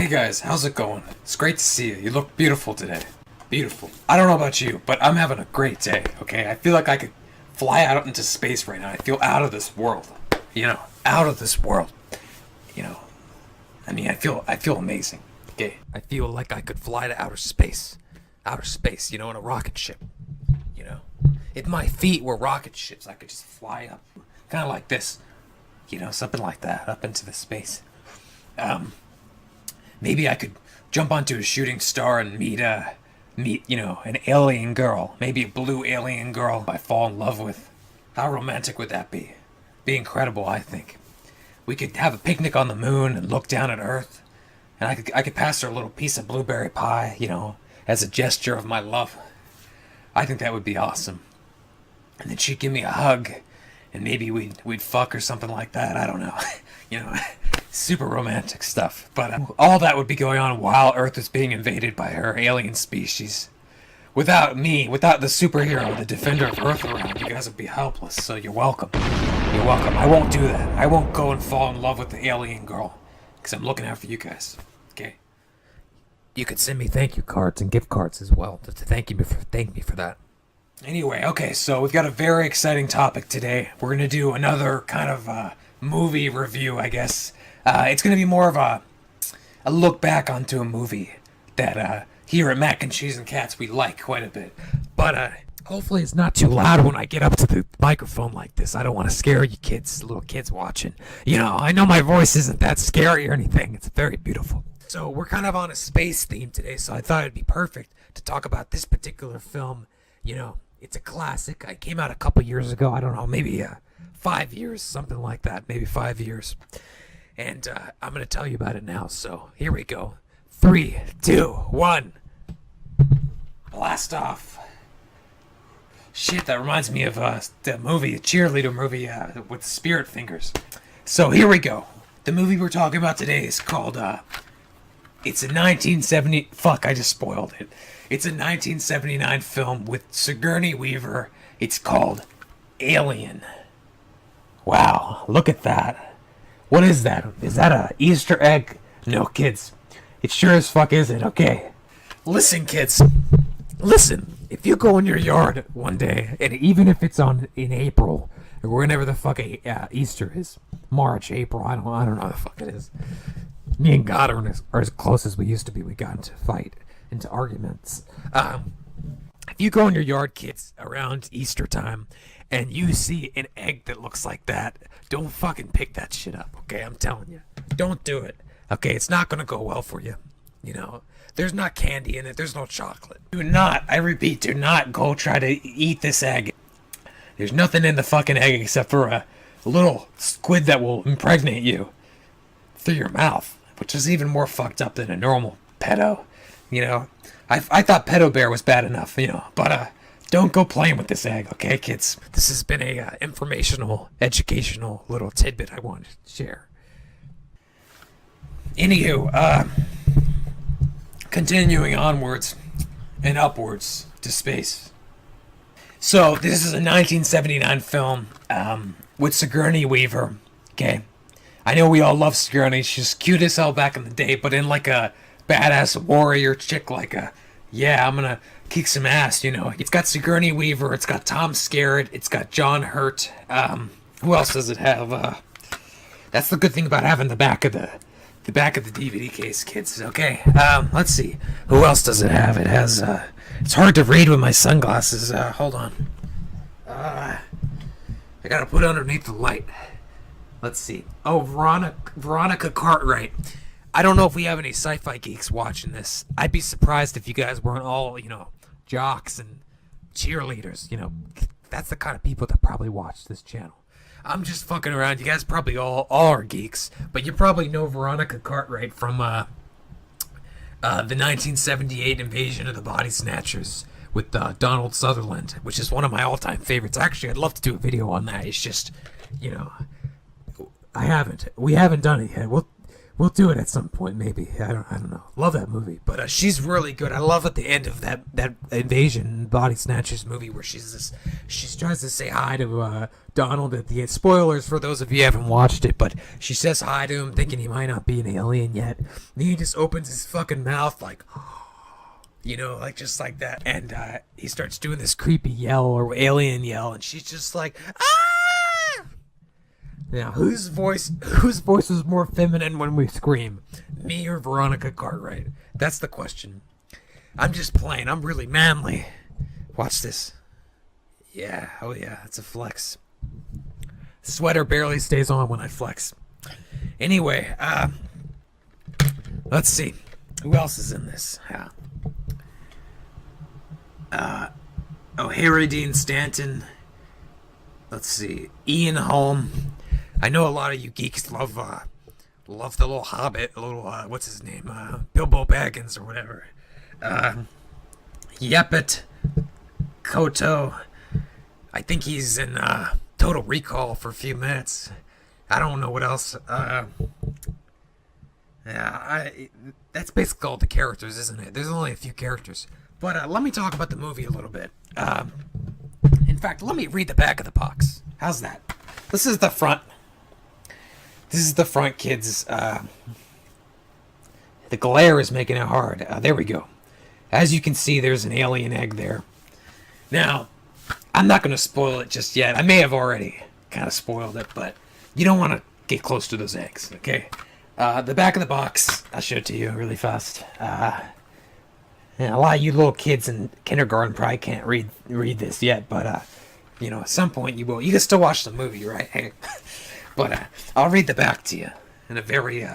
Hey guys, how's it going? It's great to see you. You look beautiful today. Beautiful. I don't know about you, but I'm having a great day, okay? I feel like I could fly out into space right now. I feel out of this world. Out of this world. I feel amazing. Okay? I feel like I could fly to outer space. Outer space, in a rocket ship. If my feet were rocket ships, I could just fly up. Kind of like this. Something like that, up into the space. Maybe I could jump onto a shooting star and meet an alien girl. Maybe a blue alien girl I fall in love with. How romantic would that be? Be incredible, I think. We could have a picnic on the moon and look down at Earth. And I could pass her a little piece of blueberry pie, as a gesture of my love. I think that would be awesome. And then she'd give me a hug. And maybe we'd fuck or something like that. I don't know. Super romantic stuff. But all that would be going on while Earth is being invaded by her alien species. Without me, without the superhero, the defender of Earth around, you guys would be helpless. So you're welcome. You're welcome. I won't do that. I won't go and fall in love with the alien girl. Because I'm looking out for you guys. Okay? You could send me thank you cards and gift cards as well. To thank me for that. Anyway, okay, so we've got a very exciting topic today. We're going to do another kind of movie review, I guess. It's going to be more of a look back onto a movie that here at Mac&CheeseAndCats we like quite a bit. But hopefully it's not too loud when I get up to the microphone like this. I don't want to scare you kids, little kids watching. I know my voice isn't that scary or anything. It's very beautiful. So we're kind of on a space theme today, so I thought it'd be perfect to talk about this particular film. It's a classic. It came out a couple years ago. I don't know, maybe 5 years, something like that. Maybe 5 years. And I'm going to tell you about it now. So here we go. 3, 2, 1. Blast off. Shit, that reminds me of the movie, a cheerleader movie with spirit fingers. So here we go. The movie we're talking about today is called, it's a 1970... Fuck, I just spoiled it. It's a 1979 film with Sigourney Weaver. It's called Alien. Wow, look at that. What is that? Is that a Easter egg? No, kids. It sure as fuck isn't, okay? Listen, kids. Listen, if you go in your yard one day, and even if it's in April, or whenever the fuck Easter is, March, April, I don't know how the fuck it is. Me and God are as close as we used to be. We got into arguments. If you go in your yard, kids, around Easter time, and you see an egg that looks like that, don't fucking pick that shit up, okay? I'm telling you. Don't do it, okay? It's not gonna go well for you. There's not candy in it. There's no chocolate. Do not, I repeat, do not go try to eat this egg. There's nothing in the fucking egg except for a little squid that will impregnate you through your mouth, which is even more fucked up than a normal pedo. I thought pedo bear was bad enough, but don't go playing with this egg, okay, kids? This has been a informational, educational little tidbit I wanted to share. Anywho, continuing onwards and upwards to space. So, this is a 1979 film with Sigourney Weaver, okay? I know we all love Sigourney. She's cute as hell back in the day, but in like a badass warrior chick, like I'm gonna kick some ass, It's got Sigourney Weaver, it's got Tom Skerritt, it's got John Hurt. Who else does it have? That's the good thing about having the back of the DVD case, kids. Okay, let's see. Who else does it have? It has, it's hard to read with my sunglasses. Hold on. I gotta put it underneath the light. Let's see. Oh, Veronica Cartwright. I don't know if we have any sci-fi geeks watching this. I'd be surprised if you guys weren't all, jocks and cheerleaders. That's the kind of people that probably watch this channel. I'm just fucking around. You guys probably all are geeks, but you probably know Veronica Cartwright from the 1978 Invasion of the Body Snatchers with Donald Sutherland, which is one of my all-time favorites. Actually, I'd love to do a video on that. It's just, we haven't done it yet. We'll do it at some point, maybe. I don't know. Love that movie, but she's really good. I love at the end of that Invasion Body Snatchers movie where she tries to say hi to Donald at the end. Spoilers for those of you who haven't watched it, but she says hi to him, thinking he might not be an alien yet. And he just opens his fucking mouth like, like just like that, and he starts doing this creepy yell or alien yell, and she's just like, ah! Now, whose voice is more feminine when we scream? Me or Veronica Cartwright? That's the question. I'm just playing. I'm really manly. Watch this. Yeah, oh yeah, it's a flex. Sweater barely stays on when I flex. Anyway, let's see. Who else is in this? Harry Dean Stanton. Let's see. Ian Holm. I know a lot of you geeks love the little Hobbit, what's his name, Bilbo Baggins or whatever. Yepet Koto. I think he's in Total Recall for a few minutes. I don't know what else. That's basically all the characters, isn't it? There's only a few characters. But let me talk about the movie a little bit. In fact, let me read the back of the box. How's that? This is the front. This is the front, kids. The glare is making it hard. There we go. As you can see, there's an alien egg there. Now, I'm not going to spoil it just yet. I may have already kind of spoiled it, but you don't want to get close to those eggs, okay? The back of the box, I'll show it to you really fast. A lot of you little kids in kindergarten probably can't read this yet, but, at some point you will. You can still watch the movie, right? Hey. But I'll read the back to you in a very,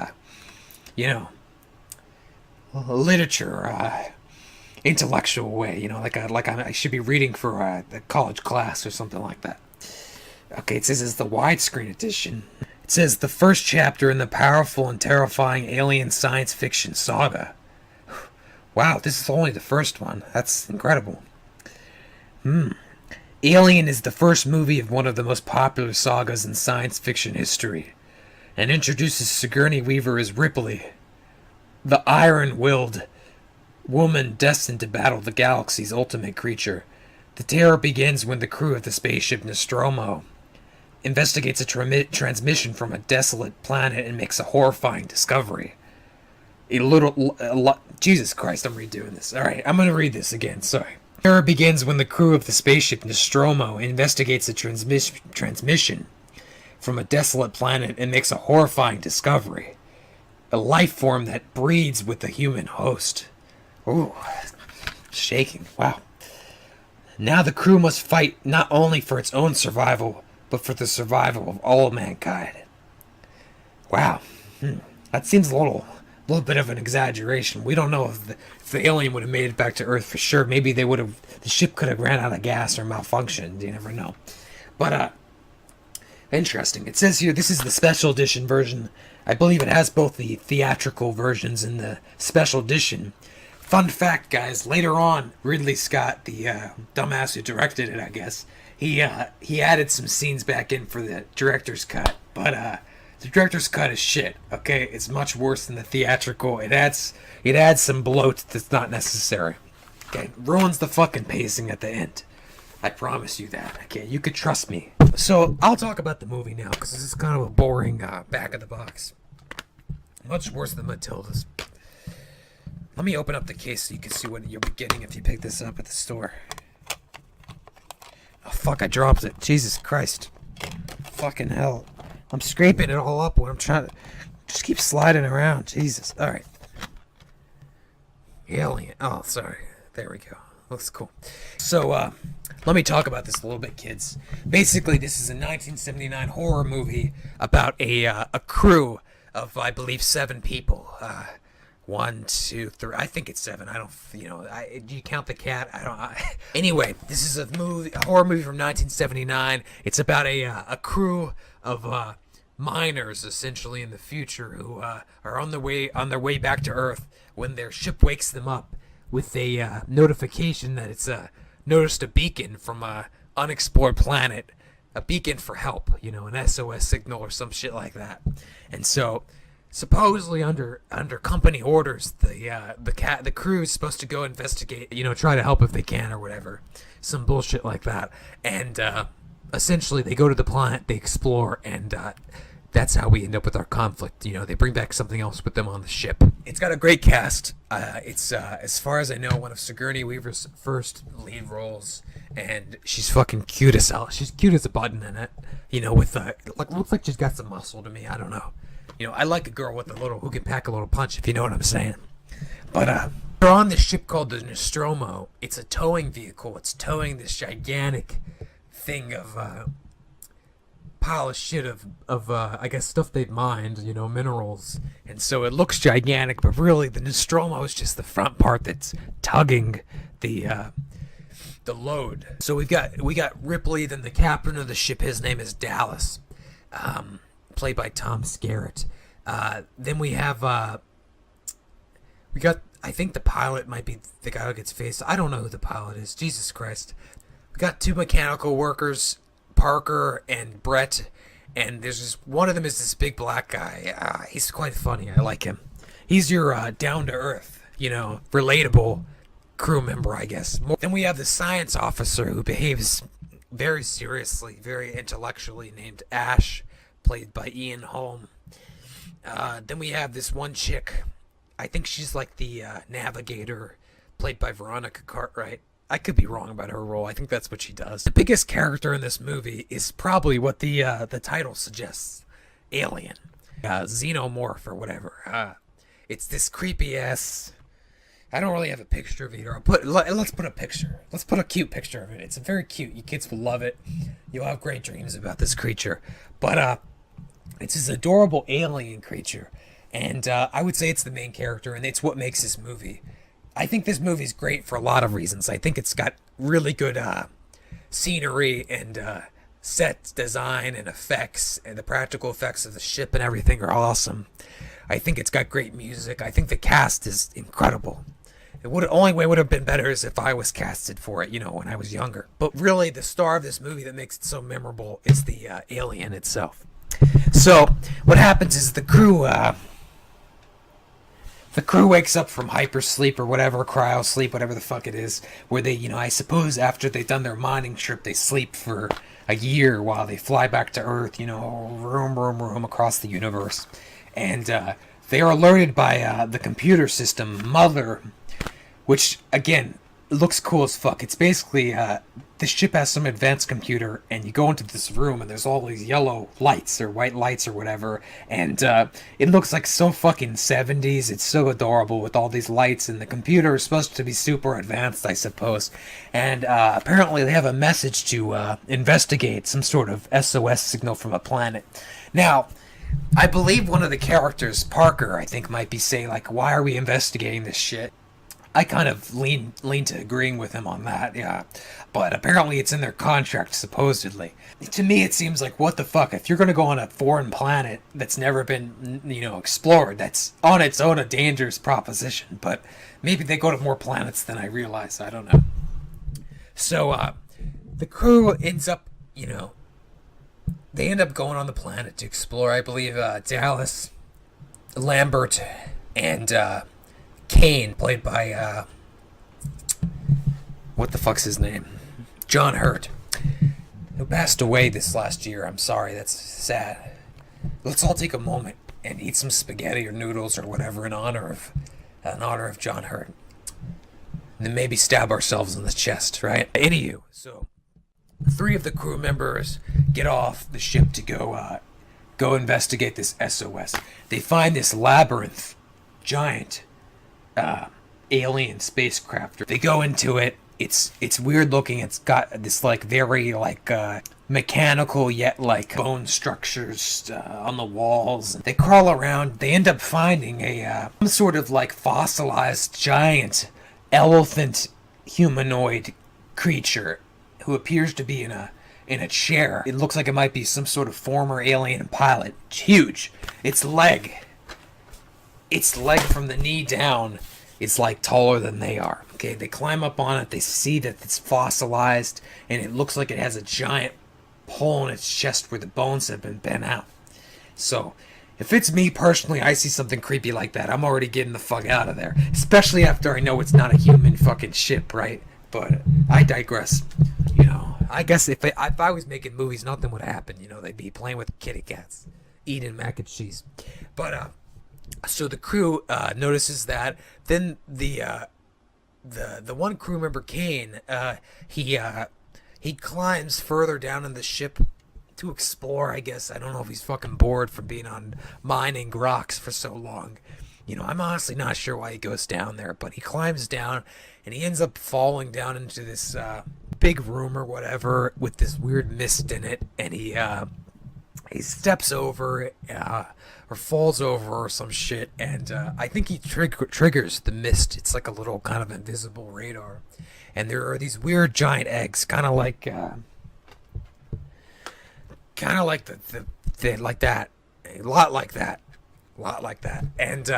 literature, intellectual way. Like I should be reading for a college class or something like that. Okay, it says it's the widescreen edition. It says the first chapter in the powerful and terrifying alien science fiction saga. Wow, this is only the first one. That's incredible. Alien is the first movie of one of the most popular sagas in science fiction history, and introduces Sigourney Weaver as Ripley, the iron-willed woman destined to battle the galaxy's ultimate creature. The terror begins when the crew of the spaceship Nostromo investigates a transmission from a desolate planet and makes a horrifying discovery. Jesus Christ, I'm redoing this. Alright, I'm gonna read this again, sorry. Terror begins when the crew of the spaceship Nostromo investigates a transmission from a desolate planet and makes a horrifying discovery. A life form that breeds with the human host. Ooh, shaking, wow. Now the crew must fight not only for its own survival, but for the survival of all mankind. Wow, that seems a little bit of an exaggeration. We don't know if the alien would have made it back to Earth for sure. Maybe the ship could have ran out of gas or malfunctioned. You never know. But interesting. It says here this is the special edition version. I believe it has both the theatrical versions and the special edition. Fun fact, guys. Later on, Ridley Scott, the dumbass who directed it, I guess, he added some scenes back in for the director's cut. But the director's cut is shit, okay? It's much worse than the theatrical. It adds some bloat that's not necessary. Okay, ruins the fucking pacing at the end. I promise you that, okay? You could trust me. So, I'll talk about the movie now, because this is kind of a boring back of the box. Much worse than Matilda's. Let me open up the case so you can see what you'll be getting if you pick this up at the store. Oh, fuck, I dropped it. Jesus Christ. Fucking hell. I'm scraping it all up when I'm trying to just keep sliding around. Jesus. All right. Alien. Oh, sorry. There we go. Looks cool. So, let me talk about this a little bit, kids. Basically, this is a 1979 horror movie about a crew of, I believe, 7 people. 1, 2, 3. I think it's 7. I don't. Do you count the cat? I don't. Anyway, this is a horror movie from 1979. It's about a crew of miners, essentially in the future, who are on their way back to Earth when their ship wakes them up with a notification that it's noticed a beacon from a unexplored planet, a beacon for help, an SOS signal or some shit like that. And so supposedly under company orders, the crew is supposed to go investigate, try to help if they can or whatever, some bullshit like that. And essentially, they go to the planet, they explore, and that's how we end up with our conflict. They bring back something else with them on the ship. It's got a great cast. It's as far as I know, one of Sigourney Weaver's first lead roles, and she's fucking cute as hell. She's cute as a button in it. With looks like she's got some muscle to me. I don't know. I like a girl with who can pack a little punch, if you know what I'm saying. But they're on this ship called the Nostromo. It's a towing vehicle. It's towing this gigantic thing of pile of shit of I guess stuff they've mined, minerals. And so it looks gigantic, but really the Nostromo is just the front part that's tugging the load. So we got Ripley, then the captain of the ship. His name is Dallas, played by Tom Skerritt. Then we have I think the pilot might be the guy who gets faced. I don't know who the pilot is. Jesus Christ. We got two mechanical workers, Parker and Brett, and there's just one of them is this big black guy. He's quite funny. I like him. He's your down to earth, relatable crew member, I guess. Then we have the science officer who behaves very seriously, very intellectually, named Ash, played by Ian Holm. Then we have this one chick. I think she's like the navigator, played by Veronica Cartwright. I could be wrong about her role. I think that's what she does. The biggest character in this movie is probably what the title suggests: alien, xenomorph, or whatever. It's this creepy ass. I don't really have a picture of it here. Let's put a picture. Let's put a cute picture of it. It's very cute. You kids will love it. You'll have great dreams about this creature. But it's this adorable alien creature, and I would say it's the main character, and it's what makes this movie. I think this movie's great for a lot of reasons. I think it's got really good scenery and set design and effects, and the practical effects of the ship and everything are awesome. I think it's got great music. I think the cast is incredible. Only way would have been better is if I was casted for it, when I was younger. But really, the star of this movie that makes it so memorable is the alien itself. So what happens is the crew wakes up from hypersleep or whatever, cryosleep, whatever the fuck it is, where they, I suppose after they've done their mining trip, they sleep for a year while they fly back to Earth, room across the universe. And they are alerted by the computer system, Mother, which, again, looks cool as fuck. It's basically, the ship has some advanced computer, and you go into this room, and there's all these yellow lights, or white lights, or whatever, and it looks like so fucking 70s. It's so adorable with all these lights, and the computer is supposed to be super advanced, I suppose. And apparently they have a message to investigate some sort of SOS signal from a planet. Now, I believe one of the characters, Parker, I think might be saying, why are we investigating this shit? I kind of lean to agreeing with him on that, yeah. But apparently it's in their contract, supposedly. To me, it seems like, what the fuck? If you're going to go on a foreign planet that's never been, explored, that's on its own a dangerous proposition. But maybe they go to more planets than I realize. I don't know. So, the crew ends up, they end up going on the planet to explore. I believe Dallas, Lambert, and Kane, played by what the fuck's his name? John Hurt, who passed away this last year. I'm sorry, that's sad. Let's all take a moment and eat some spaghetti or noodles or whatever in honor of John Hurt. And then maybe stab ourselves in the chest, right? Anywho, so 3 of the crew members get off the ship to go investigate this SOS. They find this labyrinth, giant alien spacecraft. They go into it. It's weird looking. It's got this very mechanical yet bone structures on the walls. They crawl around. They end up finding some sort of fossilized giant elephant humanoid creature who appears to be in a chair. It looks like it might be some sort of former alien pilot. It's huge. Its leg from the knee down is taller than they are. Okay, they climb up on it. They see that it's fossilized, and it looks like it has a giant hole in its chest where the bones have been bent out. So If it's me personally, I see something creepy like that, I'm already getting the fuck out of there. Especially after I know it's not a human fucking ship, right? But I digress. You know, I guess if I was making movies, nothing would happen. You know, they'd be playing with kitty cats, eating mac and cheese. But so the crew notices that. Then the one crew member, Kane, he climbs further down in the ship to explore, I guess. I don't know if he's fucking bored from being on mining rocks for so long. You know, I'm honestly not sure why he goes down there, but he climbs down and he ends up falling down into this big room or whatever with this weird mist in it, and he steps over or falls over or some shit, and I think he triggers the mist. It's like a little kind of invisible radar, and there are these weird giant eggs, kind of like the like that, a lot like that, and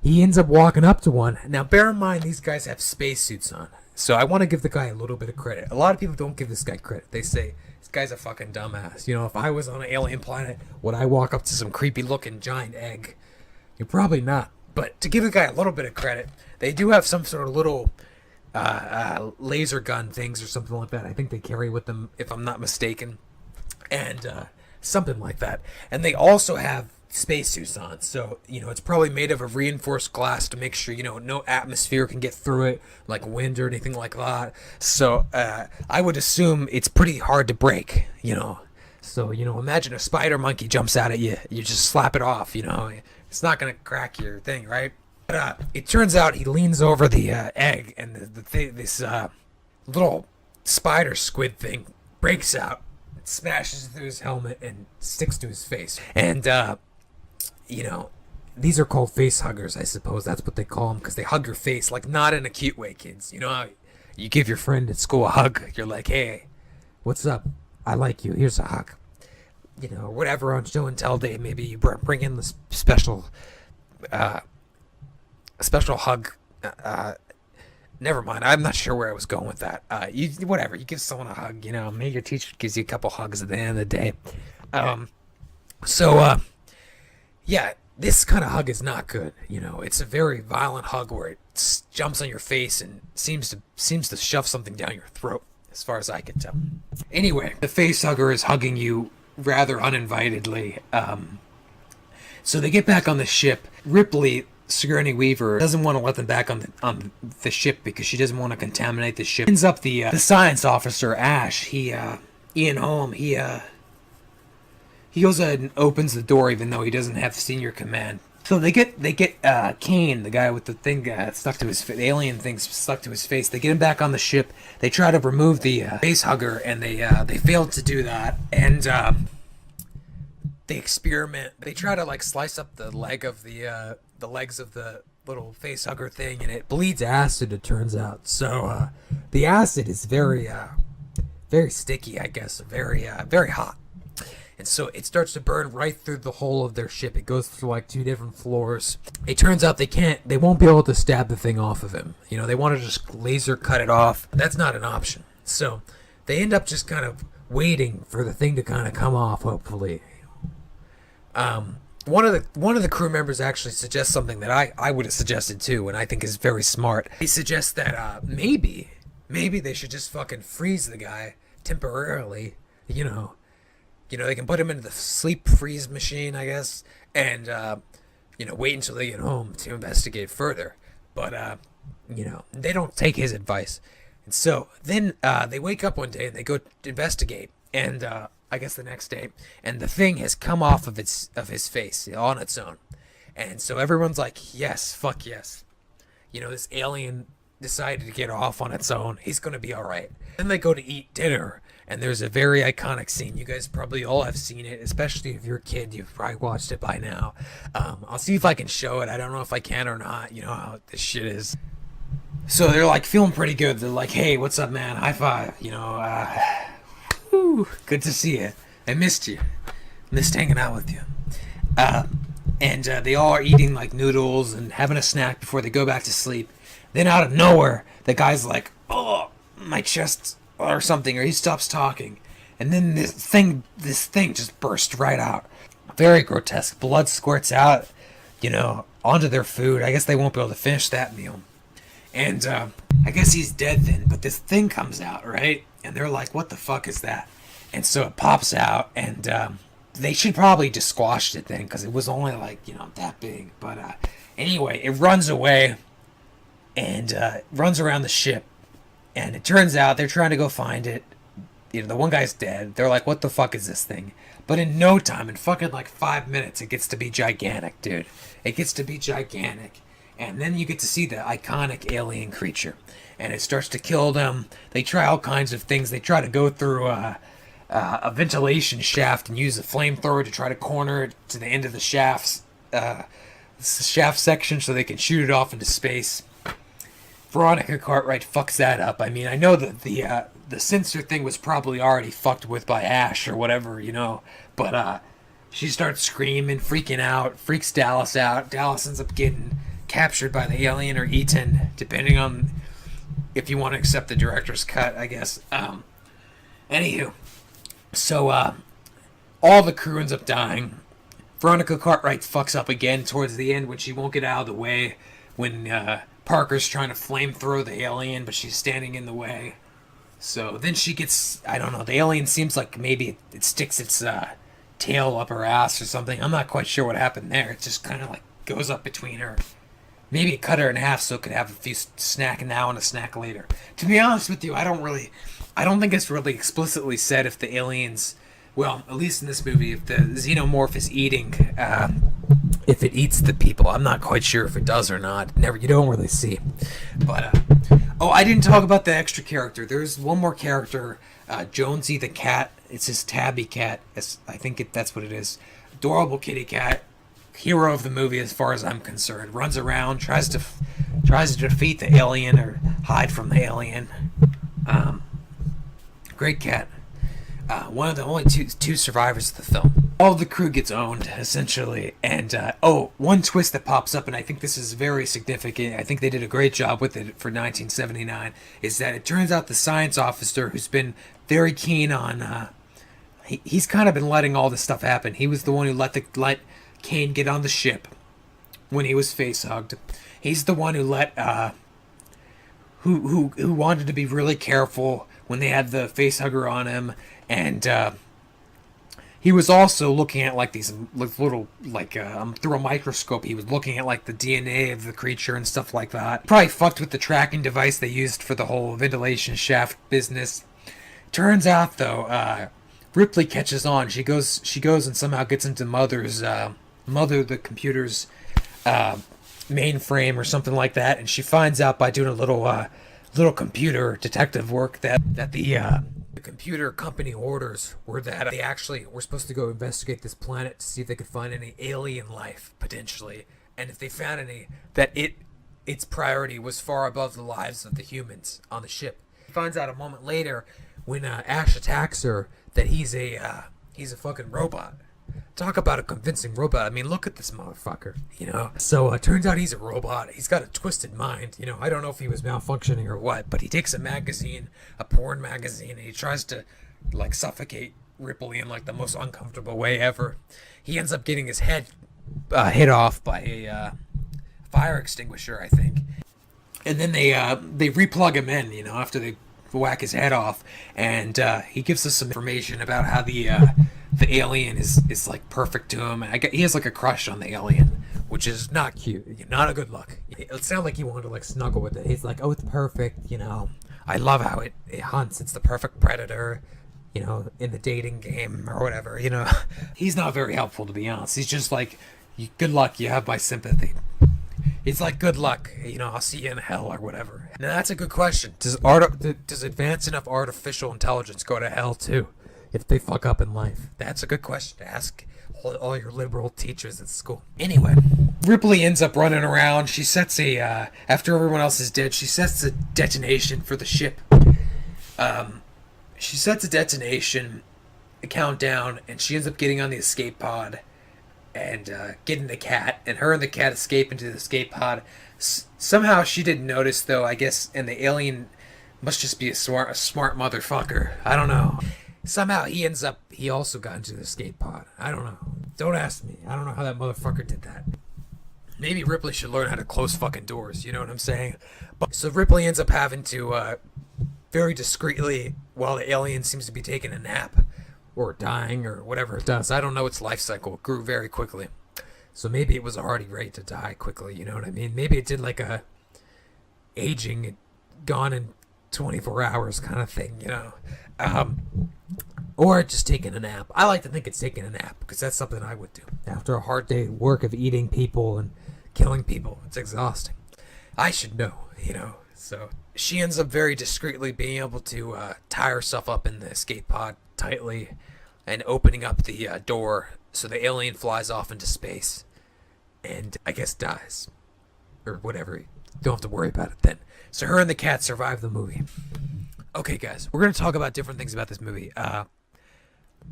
he ends up walking up to one. Now, bear in mind, these guys have spacesuits on, so I want to give the guy a little bit of credit. A lot of people don't give this guy credit. They say, this guy's a fucking dumbass. You know, if I was on an alien planet, would I walk up to some creepy-looking giant egg? You're probably not. But to give the guy a little bit of credit, they do have some sort of little laser gun things or something like that. I think they carry with them, if I'm not mistaken. And something like that. And they also have spacesuits on, so you know it's probably made of a reinforced glass to make sure, you know, no atmosphere can get through it, like wind or anything like that. So I would assume it's pretty hard to break, you know. So, you know, imagine a spider monkey jumps out at you, you just slap it off, you know, it's not gonna crack your thing, right? But it turns out he leans over the egg, and this little spider squid thing breaks out, smashes through his helmet and sticks to his face. And you know, these are called face huggers, I suppose. That's what they call them, because they hug your face, like not in a cute way, kids. You know how you give your friend at school a hug? You're like, hey, what's up? I like you. Here's a hug. You know, whatever, on show and tell day, maybe you bring in the special hug. Never mind. I'm not sure where I was going with that. Whatever. You give someone a hug. You know, maybe your teacher gives you a couple hugs at the end of the day. Yeah, this kind of hug is not good. You know, it's a very violent hug where it jumps on your face and seems to shove something down your throat, as far as I can tell. Anyway, the face hugger is hugging you rather uninvitedly. So they get back on the ship. Ripley, Sigourney Weaver, doesn't want to let them back on the ship because she doesn't want to contaminate the ship. Ends up the science officer, Ash. Ian Holm. He goes ahead and opens the door, even though he doesn't have senior command. So they get Kane, the guy with the thing stuck to his face, the alien thing stuck to his face. They get him back on the ship. They try to remove the face hugger, and they failed to do that. And they experiment. They try to like slice up the legs of the little face hugger thing, and it bleeds acid, it turns out. So the acid is very sticky, I guess, very hot. And so it starts to burn right through the whole of their ship. It goes through like 2 different floors. It turns out they won't be able to stab the thing off of him. You know, they want to just laser cut it off. That's not an option. So they end up just kind of waiting for the thing to kind of come off, hopefully. One of the crew members actually suggests something that I would have suggested too, and I think is very smart. He suggests that maybe they should just fucking freeze the guy temporarily, you know, they can put him into the sleep freeze machine, I guess, and, wait until they get home to investigate further. But, they don't take his advice. And so then they wake up one day and they go investigate. And I guess the next day, and the thing has come off of his face on its own. And so everyone's like, yes, fuck yes. You know, this alien decided to get off on its own. He's going to be all right. Then they go to eat dinner. And there's a very iconic scene. You guys probably all have seen it, especially if you're a kid. You've probably watched it by now. I'll see if I can show it. I don't know if I can or not. You know how this shit is. So they're like feeling pretty good. They're like, hey, what's up, man? High five. You know, whew, good to see you. I missed you. Missed hanging out with you. And they all are eating like noodles and having a snack before they go back to sleep. Then out of nowhere, the guy's like, oh, my chest or something, or he stops talking, and then this thing just burst right out. Very grotesque. Blood squirts out, onto their food. I guess they won't be able to finish that meal. And I guess he's dead then, but this thing comes out, right? And they're like, what the fuck is that? And so it pops out, and they should probably just squashed it then, because it was only like, that big. But anyway, it runs away, and runs around the ship. And it turns out they're trying to go find it. The one guy's dead. They're like, what the fuck is this thing? But in no time, in fucking like 5 minutes, it gets to be gigantic, dude. It gets to be gigantic. And then you get to see the iconic alien creature. And it starts to kill them. They try all kinds of things. They try to go through a ventilation shaft and use a flamethrower to try to corner it to the end of the shaft section so they can shoot it off into space. Veronica Cartwright fucks that up. I mean, I know that the sensor thing was probably already fucked with by Ash or whatever, but she starts screaming, freaking out, freaks Dallas out. Dallas ends up getting captured by the alien or eaten, depending on if you want to accept the director's cut, I guess. Anywho, so all the crew ends up dying. Veronica Cartwright fucks up again towards the end when she won't get out of the way, when Parker's trying to flamethrow the alien, but she's standing in the way. So then she gets, I don't know, the alien seems like maybe it sticks its tail up her ass or something. I'm not quite sure what happened there. It just kind of like goes up between her. Maybe it cut her in half so it could have a few snack now and a snack later. To be honest with you, I don't think it's really explicitly said if the aliens, well, at least in this movie, if the xenomorph is eating, if it eats the people. I'm not quite sure if it does or not. You don't really see. But, I didn't talk about the extra character. There's one more character, Jonesy the cat. It's his tabby cat. I think that's what it is. Adorable kitty cat. Hero of the movie as far as I'm concerned. Runs around, tries to defeat the alien or hide from the alien. Great cat. One of the only two survivors of the film. All of the crew gets owned, essentially. And, one twist that pops up, and I think this is very significant, I think they did a great job with it for 1979, is that it turns out the science officer who's been very keen on, he's kind of been letting all this stuff happen. He was the one who let Kane get on the ship when he was face-hugged. He's the one who who wanted to be really careful when they had the facehugger on him, and he was also looking at like these little through a microscope. He was looking at like the DNA of the creature and stuff like that. Probably fucked with the tracking device they used for the whole ventilation shaft business. Turns out though, Ripley catches on. She goes and somehow gets into the computer's mainframe or something like that, and she finds out by doing a little computer detective work that the computer company orders were that they actually were supposed to go investigate this planet to see if they could find any alien life potentially, and if they found any, that its priority was far above the lives of the humans on the ship. He finds out a moment later when Ash attacks her that he's a fucking robot. Talk about a convincing robot. I mean, look at this motherfucker, So it turns out he's a robot. He's got a twisted mind, I don't know if he was malfunctioning or what, but he takes a magazine, a porn magazine, and he tries to, suffocate Ripley in, the most uncomfortable way ever. He ends up getting his head hit off by a fire extinguisher, I think. And then they replug him in, after they whack his head off, and he gives us some information about how the alien is perfect to him. He has a crush on the alien, which is not cute, not a good look. It sounded like he wanted to snuggle with it. He's like, oh, it's perfect, I love how it hunts. It's the perfect predator, in the dating game or whatever, He's not very helpful, to be honest. He's just like, good luck, you have my sympathy. It's like, good luck, I'll see you in hell or whatever. Now that's a good question. Does advanced enough artificial intelligence go to hell too, if they fuck up in life? That's a good question to ask all your liberal teachers at school. Anyway, Ripley ends up running around. She sets after everyone else is dead, she sets a detonation for the ship. She sets a detonation, a countdown, and she ends up getting on the escape pod and getting the cat, and her and the cat escape into the escape pod. Somehow she didn't notice, though, I guess, and the alien must just be a smart motherfucker. I don't know. Somehow he also got into the escape pod. I don't know. Don't ask me. I don't know how that motherfucker did that. Maybe Ripley should learn how to close fucking doors, you know what I'm saying? But, so Ripley ends up having to, very discreetly, while the alien seems to be taking a nap, or dying, or whatever it does. I don't know its life cycle. It grew very quickly. So maybe it was already ready to die quickly, you know what I mean? Maybe it did like a aging, gone in 24 hours kind of thing, you know? Or just taking a nap. I like to think it's taking a nap, because that's something I would do. After a hard day of work of eating people and killing people, it's exhausting. I should know, you know? So she ends up very discreetly being able to tie herself up in the escape pod tightly and opening up the door so the alien flies off into space and I guess dies. Or whatever. You don't have to worry about it then. So her and the cat survive the movie. Okay, guys. We're going to talk about different things about this movie.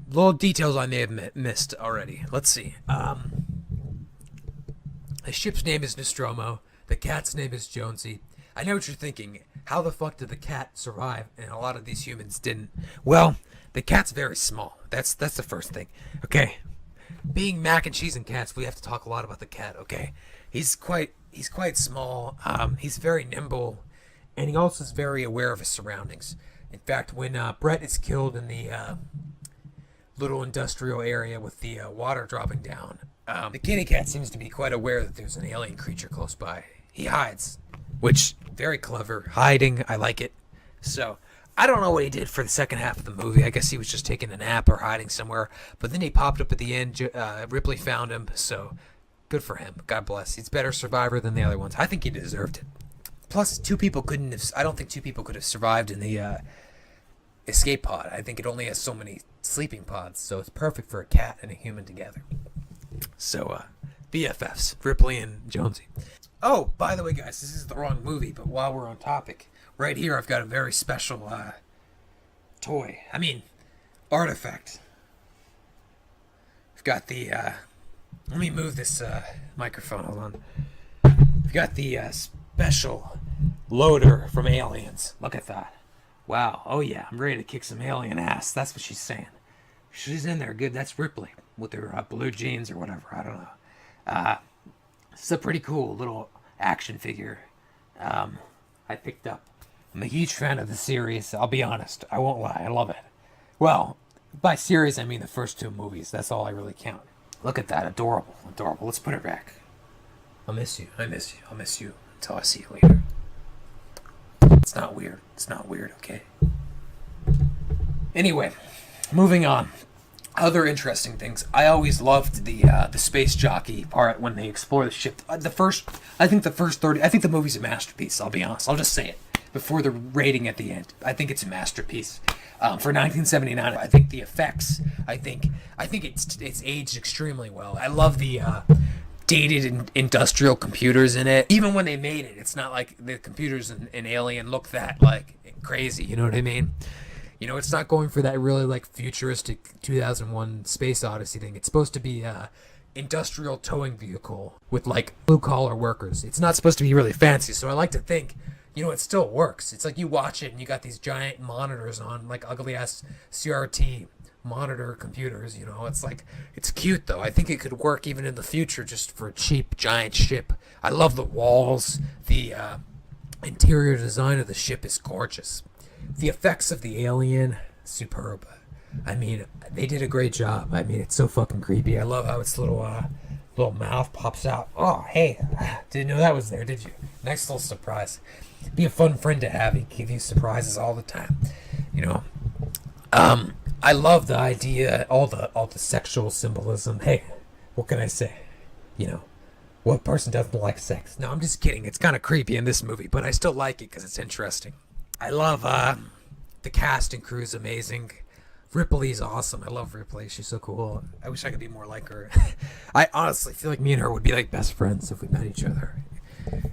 Little details I may have missed already. Let's see. The ship's name is Nostromo. The cat's name is Jonesy. I know what you're thinking. How the fuck did the cat survive and a lot of these humans didn't? Well, the cat's very small. That's the first thing. Okay. Being Mac and Cheese and Cats, we have to talk a lot about the cat, okay? He's quite small. He's very nimble, and he also is very aware of his surroundings. In fact, when Brett is killed in the little industrial area with the water dropping down, the kitty cat seems to be quite aware that there's an alien creature close by. He hides, which, very clever. Hiding, I like it. So, I don't know what he did for the second half of the movie. I guess he was just taking a nap or hiding somewhere. But then he popped up at the end. Ripley found him, so good for him. God bless. He's a better survivor than the other ones. I think he deserved it. Plus, I don't think two people could have survived in the escape pod. I think it only has so many sleeping pods, so it's perfect for a cat and a human together. So, BFFs, Ripley and Jonesy. Oh, by the way, guys, this is the wrong movie, but while we're on topic, right here I've got a very special artifact. I've got the, let me move this microphone, hold on. I've got the special loader from Aliens. Look at that. Wow, oh yeah, I'm ready to kick some alien ass. That's what she's saying. She's in there, good. That's Ripley with her blue jeans or whatever, I don't know. It's a pretty cool little action figure I picked up. I'm a huge fan of the series, I'll be honest. I won't lie, I love it. Well, by series I mean the first two movies. That's all I really count. Look at that, adorable, adorable. Let's put it back. I'll miss you, I miss you, I'll miss you until I see you later. It's not weird, okay? Anyway, moving on. Other interesting things. I always loved the space jockey part when they explore the ship. I think the movie's a masterpiece, I'll be honest. I'll just say it before the rating at the end. I think it's a masterpiece. For 1979, I think the effects, I think it's aged extremely well. I love the dated industrial computers in it. Even when they made it, it's not like the computers in Alien look that like crazy, you know what I mean? You know, it's not going for that really like futuristic 2001 Space Odyssey thing. It's supposed to be a industrial towing vehicle with like blue collar workers. It's not supposed to be really fancy, so I like to think, you know, it still works. It's like you watch it and you got these giant monitors on, like ugly ass CRT monitor computers, you know. It's like, it's cute though. I think it could work even in the future just for a cheap giant ship. I love the walls. The interior design of the ship is gorgeous. The effects of the alien, superb. I mean, they did a great job. I mean, it's so fucking creepy. I love how its little mouth pops out. Oh, hey, didn't know that was there, did you? Nice little surprise. Be a fun friend to have. He give you surprises all the time, you know. I love the idea, all the sexual symbolism. Hey, what can I say? You know, what person doesn't like sex? No, I'm just kidding. It's kind of creepy in this movie, but I still like it because it's interesting. I love the cast and crew is amazing. Ripley's awesome. I love Ripley. She's so cool. I wish I could be more like her. I honestly feel like me and her would be like best friends if we met each other.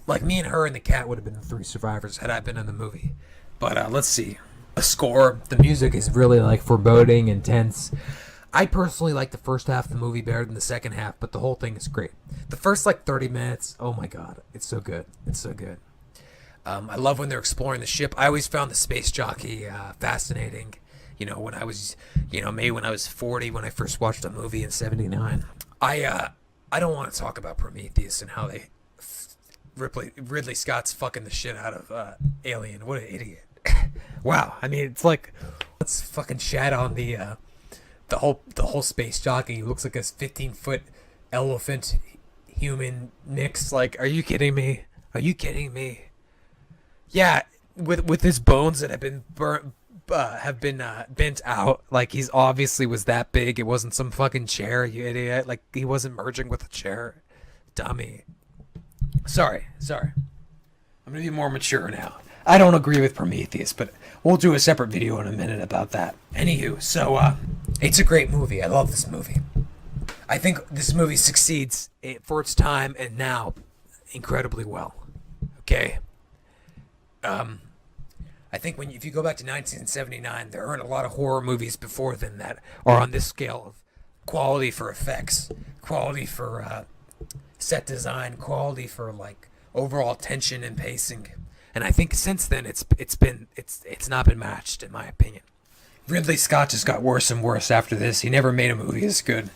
Like me and her and the cat would have been the three survivors had I been in the movie. But let's see. The score, the music is really like foreboding, intense. I personally like the first half of the movie better than the second half, but the whole thing is great. The first like 30 minutes, oh my god, it's so good. It's so good. I love when they're exploring the ship. I always found the space jockey fascinating. You know, when I was, maybe when I was 40 when I first watched a movie in '79. I don't want to talk about Prometheus and how Ridley Scott's fucking the shit out of Alien. What an idiot! Wow. I mean, it's like let's fucking shat on the whole space jockey. He looks like a 15-foot elephant human mix. Like, are you kidding me? Are you kidding me? Yeah, with his bones that have been bent out. Like, he's obviously was that big. It wasn't some fucking chair, you idiot. Like, he wasn't merging with a chair, dummy. Sorry. I'm gonna be more mature now. I don't agree with Prometheus, but we'll do a separate video in a minute about that. Anywho, so it's a great movie. I love this movie. I think this movie succeeds for its time and now incredibly well. Okay. I think if you go back to 1979, there aren't a lot of horror movies before then that are on this scale of quality for effects, quality for set design, quality for like overall tension and pacing. And I think since then it's not been matched, in my opinion. Ridley Scott just got worse and worse after this. He never made a movie as good.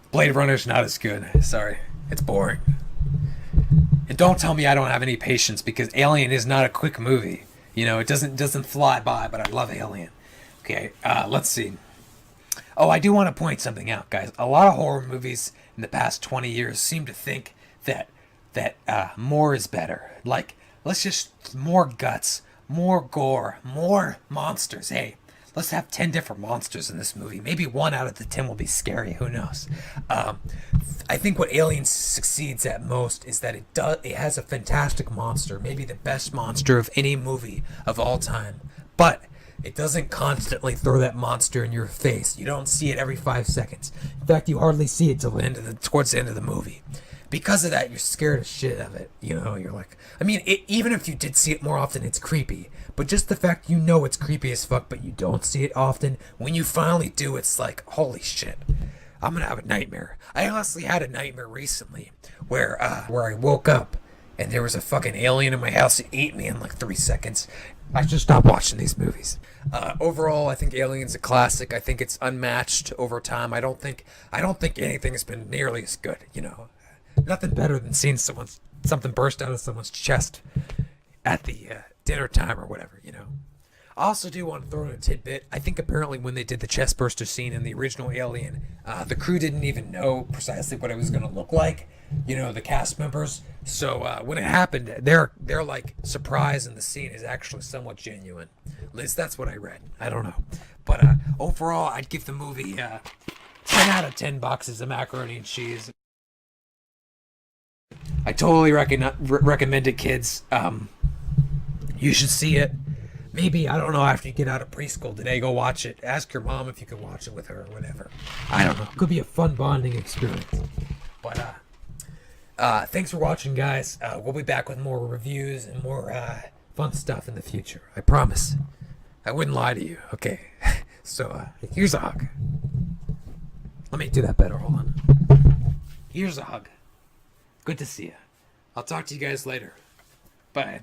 Blade Runner's not as good. Sorry, it's boring. And don't tell me I don't have any patience, because Alien is not a quick movie. You know, it doesn't fly by, but I love Alien. Okay, let's see. Oh, I do want to point something out, guys. A lot of horror movies in the past 20 years seem to think that more is better. Like, let's just more guts, more gore, more monsters. Hey, let's have 10 different monsters in this movie. Maybe 1 out of the 10 will be scary. Who knows? I think what Alien succeeds at most is that it has a fantastic monster, maybe the best monster of any movie of all time. But it doesn't constantly throw that monster in your face. You don't see it every 5 seconds. In fact, you hardly see it towards the end of the movie. Because of that, you're scared as shit of it. You know, you're like, I mean, even if you did see it more often, it's creepy. But just the fact you know it's creepy as fuck, but you don't see it often, when you finally do, it's like, holy shit, I'm gonna have a nightmare. I honestly had a nightmare recently where I woke up and there was a fucking alien in my house. It ate me in like 3 seconds. I should stop watching these movies. Overall, I think Alien's a classic. I think it's unmatched over time. I don't think anything has been nearly as good. You know, nothing better than seeing something burst out of someone's chest at the dinner time or whatever. You know. I also do want to throw in a tidbit. I think apparently when they did the chest burster scene in the original Alien, the crew didn't even know precisely what it was going to look like. You know, the cast members. So when it happened, their like surprise in the scene is actually somewhat genuine. At least that's what I read. I don't know, but overall, I'd give the movie 10 out of 10 boxes of macaroni and cheese. I totally recommend it, kids. You should see it. Maybe, I don't know, after you get out of preschool today, go watch it. Ask your mom if you can watch it with her or whatever. I don't know. Could be a fun bonding experience. But, thanks for watching, guys. We'll be back with more reviews and more fun stuff in the future. I promise. I wouldn't lie to you. Okay. So, here's a hug. Let me do that better. Hold on. Here's a hug. Good to see you. I'll talk to you guys later. Bye.